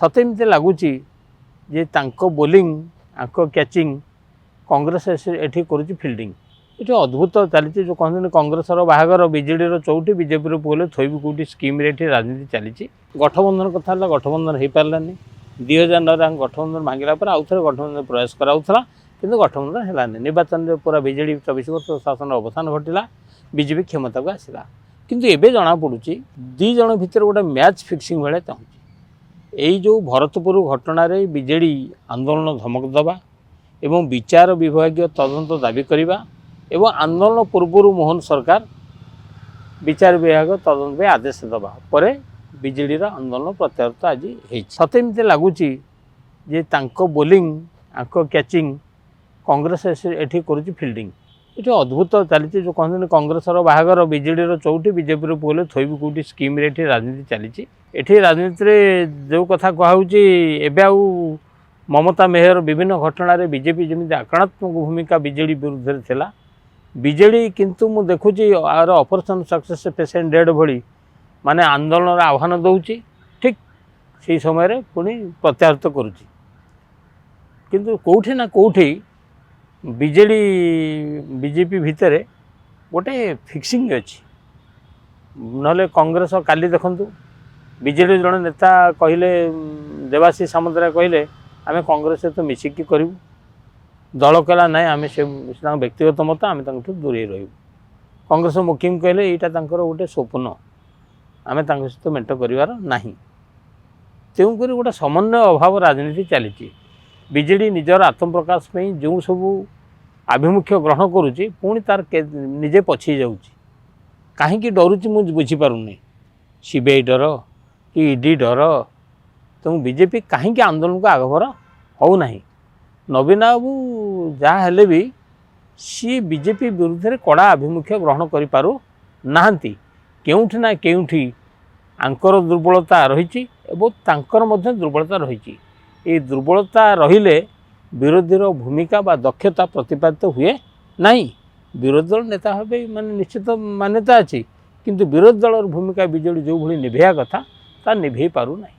सते एमती लगुच जे बोलिंग आंक कैचिंग कांग्रेस एठी करुच्ची फिल्डिंग ये अद्भुत चली जो कहते कांग्रेस बाहागर विजेडी चौटी बीजेपी पुले थोबी कौटी स्कीम राजनीति चली गठबंधन कथा गठबंधन हो पारानी 2009 गठबंधन भांगला आउ थे गठबंधन प्रयास कराला कि गठबंधन है निर्वाचन में पूरा बीजेडी 24 वर्ष शासन अवसान घटला बीजेपी क्षमता को आसला किंतु एबे जना पड़ुची दी जन भितर गोटे मैच फिक्सिंग भाया चाहूँगी यही जो भरतपुर घटन बीजेडी आंदोलन धमक दबा एवं विचार विभाग तदंत दाबी करवा एवं आंदोलन पूर्व मोहन सरकार विचार विभाग तदंत आदेश दबा पर बीजेडी आंदोलन प्रत्याहृत आज सते एमती लगुच जे बोलिंग आंक कैचिंग कांग्रेस एठी करुच्ची फिल्डिंग ये अद्भुत चली जो कहते कांग्रेस बाहागर विजेडी चौटी बीजेपी पुले थोबी कौटी स्कीम राजनीति चली एठी राजनीति जो कथा कहूँ एवं ममता मेहर विभिन्न घटन बीजेपी जमी आक्रामक भूमिका बीजेडी विरुद्ध थिला बीजेडी किंतु मु देखुची आर ऑपरेशन सक्सेस पेसेंट डेड भली माने आंदोलन आह्वान दौची ठीक से समय पुणी प्रत्याहृत करुच्ची किंतु कौठी ना कौठी बीजेडी बीजेपी भितर गोटे फिक्सिंग अच्छी नले कांग्रेस काली देखंतु बीजेडी जड़े नेता कहले देवाशीष सामंतराय कहले आमे कांग्रेस सहित मिसिकी करूँ दल कहला ना आम से व्यक्तिगत मत आम दूरे रू कांग्रेस मुखिम कहले यहाँ गोटे स्वप्न आम सहित मेट कर तेणुक गोटे समन्वय अभाव राजनीति चली बीजेडी निजर आत्मप्रकाश जो सब आभिमुख्य ग्रहण करुच्ची पुणी तार निजे पछी जाऊँगी कहीं डरुची मुझे बुझीपारूनी सीबीआई डर कि ईडी डर तेणु बीजेपी कहीं आंदोलन को आगभर होना नवीन बाबू जहाँ हेले भी सी बीजेपी विरुद्ध में कड़ा आभिमुख्य ग्रहण करूँ केउठी ना केउठी आंकर दुर्बलता रही दुर्बलता रही ये दुर्बलता रहिले विरोधी भूमिका बा दक्षता प्रतिपादित हुए नहीं विरोधी दल नेता भावे माने निश्चित मान्यता अच्छी किंतु विरोधी दल भूमिका बीजेडी जो भली निभेया कथा ता निभे पारु नहीं।